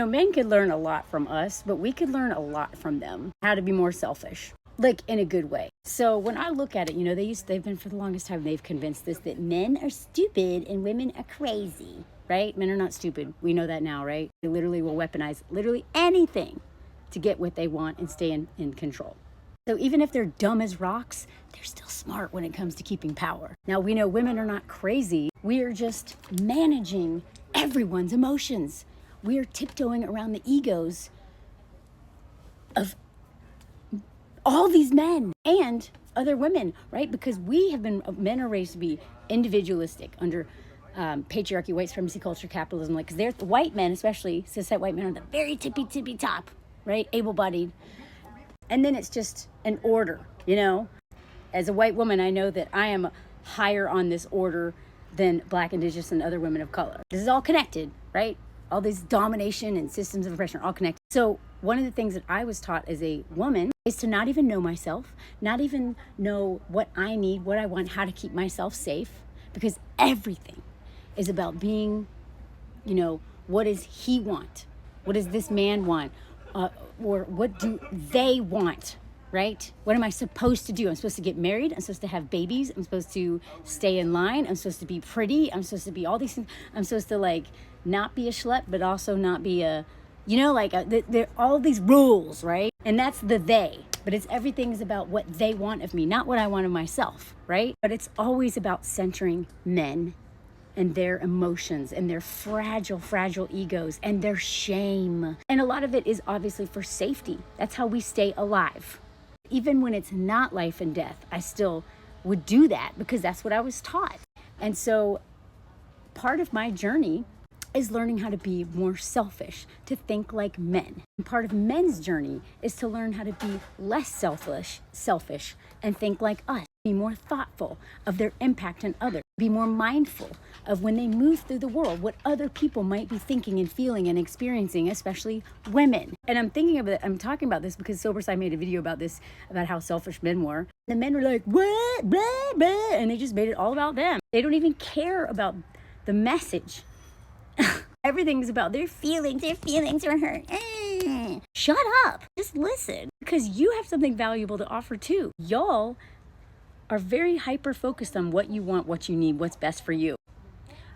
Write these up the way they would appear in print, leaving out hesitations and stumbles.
Men could learn a lot from us, but we could learn a lot from them. How to be more selfish, like in a good way. So when I look at it, they've been for the longest time, they've convinced us that men are stupid and women are crazy, right? Men are not stupid. We know that now, right? They literally will weaponize literally anything to get what they want and stay in control. So even if they're dumb as rocks, they're still smart when it comes to keeping power. Now, we know women are not crazy. We are just managing everyone's emotions. We are tiptoeing around the egos of all these men and other women, right? Because men are raised to be individualistic under patriarchy, white supremacy culture, capitalism. Like, because they're the white men, especially cis-het white men, are the very tippy top, right? Able-bodied. And then it's just an order, As a white woman, I know that I am higher on this order than Black, Indigenous, and other women of color. This is all connected, right? All these domination and systems of oppression are all connected. So one of the things that I was taught as a woman is to not even know myself, not even know what I need, what I want, how to keep myself safe, because everything is about being, what does he want? What does this man want? Or what do they want, right? What am I supposed to do? I'm supposed to get married. I'm supposed to have babies. I'm supposed to stay in line. I'm supposed to be pretty. I'm supposed to be all these things. I'm supposed to not be a schlep, but also not be there are all these rules, right? And that's the they. But everything is about what they want of me, not what I want of myself, right? But it's always about centering men and their emotions and their fragile egos and their shame. And a lot of it is obviously for safety. That's how we stay alive. Even when it's not life and death, I still would do that because that's what I was taught. And so part of my journey is learning how to be more selfish, to think like men. And part of men's journey is to learn how to be less selfish, and think like us. Be more thoughtful of their impact on others. Be more mindful of when they move through the world, what other people might be thinking and feeling and experiencing, especially women. And I'm talking about this because Sober Side made a video about this, about how selfish men were. The men were like, what, blah, blah, and they just made it all about them. They don't even care about the message. Everything's about their feelings are hurt. Shut up. Just listen. Because you have something valuable to offer too. Y'all are very hyper-focused on what you want, what you need, what's best for you.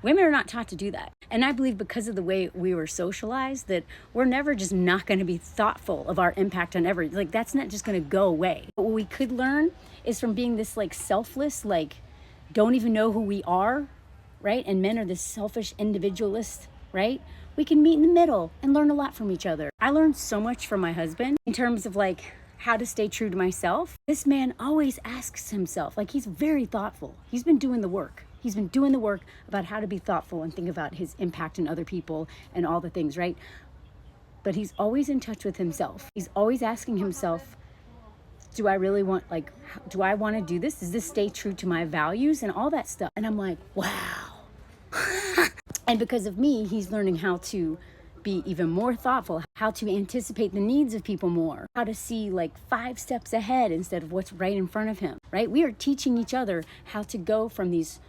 Women are not taught to do that. And I believe because of the way we were socialized, that we're never just not going to be thoughtful of our impact on everything. That's not just going to go away. But what we could learn is from being this selfless, don't even know who we are, right? And men are this selfish individualist, right? We can meet in the middle and learn a lot from each other. I learned so much from my husband in terms of how to stay true to myself. This man always asks himself, he's very thoughtful. He's been doing the work. He's been doing the work about how to be thoughtful and think about his impact on other people and all the things, right? But he's always in touch with himself. He's always asking himself, do I really want, do I want to do this? Does this stay true to my values and all that stuff? And I'm like, wow. And because of me, he's learning how to be even more thoughtful, how to anticipate the needs of people more, how to see 5 steps ahead instead of what's right in front of him, right? We are teaching each other how to go from these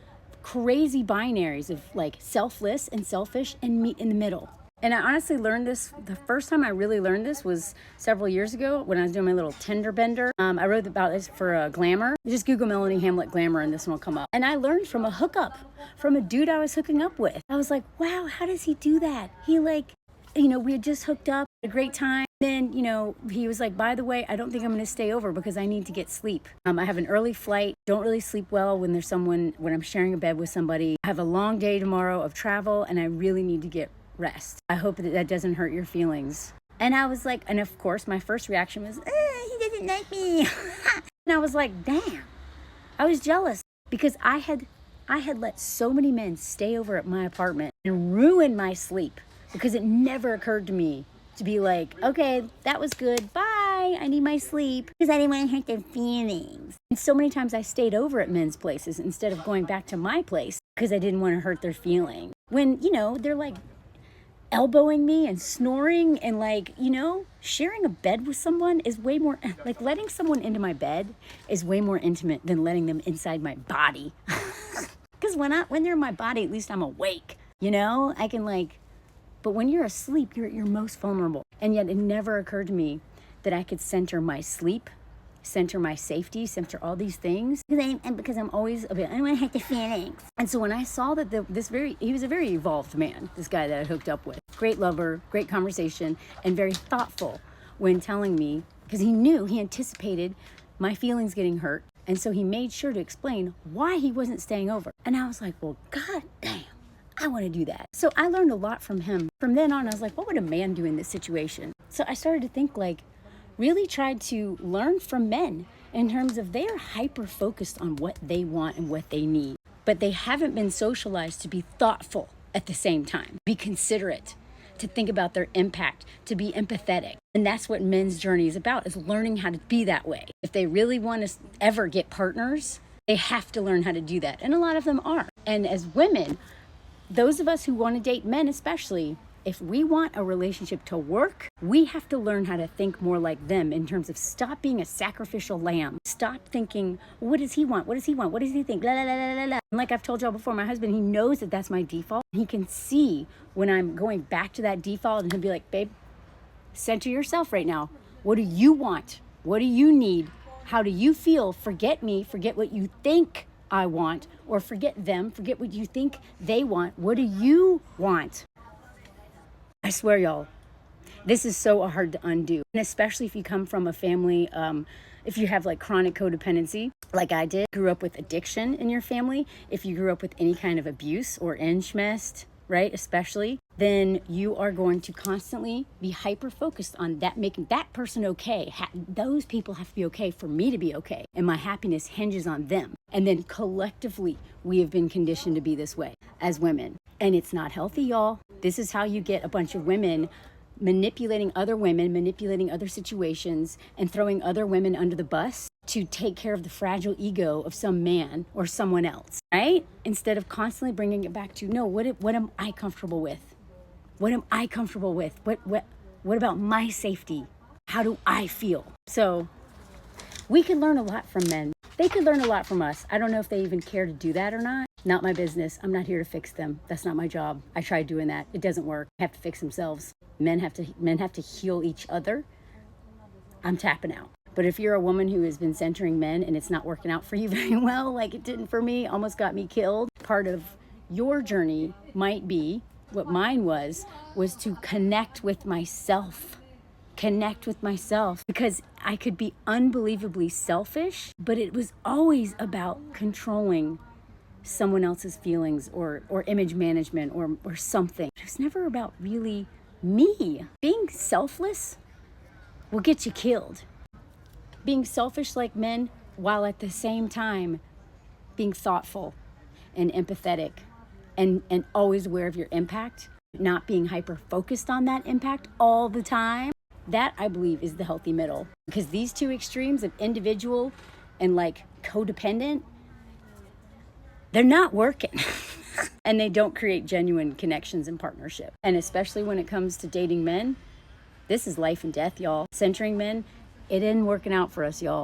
crazy binaries of selfless and selfish and meet in the middle. And I honestly learned this, the first time I really learned this was several years ago when I was doing my little Tinder bender. I wrote about this for Glamour. Just Google Melanie Hamlet Glamour and this one will come up. And I learned from a hookup, from a dude I was hooking up with. I was like, wow, how does he do that? He we had just hooked up, a great time. Then, he was like, by the way, I don't think I'm going to stay over because I need to get sleep. I have an early flight, don't really sleep well when I'm sharing a bed with somebody. I have a long day tomorrow of travel and I really need to get rest. I hope that doesn't hurt your feelings. And I was like, and of course, my first reaction was, he doesn't like me. And I was like, damn, I was jealous because I had let so many men stay over at my apartment and ruin my sleep because it never occurred to me to be like, okay, that was good. Bye. I need my sleep because I didn't want to hurt their feelings. And so many times I stayed over at men's places instead of going back to my place because I didn't want to hurt their feelings. When, they're elbowing me and snoring and sharing a bed with someone is way more, letting someone into my bed is way more intimate than letting them inside my body. Because when they're in my body, at least I'm awake, I can But when you're asleep, you're at your most vulnerable. And yet it never occurred to me that I could center my sleep, center my safety, center all these things. Because I'm always a bit, I don't want to hurt the feelings. And so when I saw that he was a very evolved man, this guy that I hooked up with. Great lover, great conversation, and very thoughtful when telling me, because he anticipated my feelings getting hurt. And so he made sure to explain why he wasn't staying over. And I was like, well, god damn, I want to do that. So I learned a lot from him. From then on, I was like, what would a man do in this situation? So I started to think really tried to learn from men in terms of they are hyper-focused on what they want and what they need. But they haven't been socialized to be thoughtful at the same time, be considerate, to think about their impact, to be empathetic. And that's what men's journey is about, is learning how to be that way. If they really want to ever get partners, they have to learn how to do that. And a lot of them are. And as women, those of us who want to date men especially, if we want a relationship to work, we have to learn how to think more like them in terms of stop being a sacrificial lamb. Stop thinking, what does he want? What does he want? What does he think? La, la, la, la, la, la. And like I've told y'all before, my husband, he knows that that's my default. He can see when I'm going back to that default, and he'll be like, babe, center yourself right now. What do you want? What do you need? How do you feel? Forget me. Forget what you think I want, or forget them. Forget what you think they want. What do you want? I swear, y'all, this is so hard to undo. And especially if you come from a family, if you have like chronic codependency, like I did, grew up with addiction in your family, if you grew up with any kind of abuse or emeshment, right, especially, then you are going to constantly be hyper-focused on that, making that person okay. Those people have to be okay for me to be okay. And my happiness hinges on them. And then collectively, we have been conditioned to be this way as women. And it's not healthy, y'all. This is how you get a bunch of women manipulating other situations, and throwing other women under the bus to take care of the fragile ego of some man or someone else, right? Instead of constantly bringing it back to, no, what am I comfortable with? What am I comfortable with? What about my safety? How do I feel? So we could learn a lot from men. They could learn a lot from us. I don't know if they even care to do that or not. Not my business. I'm not here to fix them. That's not my job. I tried doing that. It doesn't work. They have to fix themselves. Men have to heal each other. I'm tapping out. But if you're a woman who has been centering men and it's not working out for you very well, like it didn't for me, almost got me killed, part of your journey might be, what mine was to connect with myself. Connect with myself, because I could be unbelievably selfish, but it was always about controlling someone else's feelings or image management or something. It was never about really me. Being selfless will get you killed. Being selfish like men, while at the same time being thoughtful and empathetic and always aware of your impact, not being hyper focused on that impact all the time, that I believe is the healthy middle. Because these two extremes of individual and like codependent, they're not working. And they don't create genuine connections and partnership. And especially when it comes to dating men, this is life and death, y'all. Centering men, it isn't working out for us, y'all.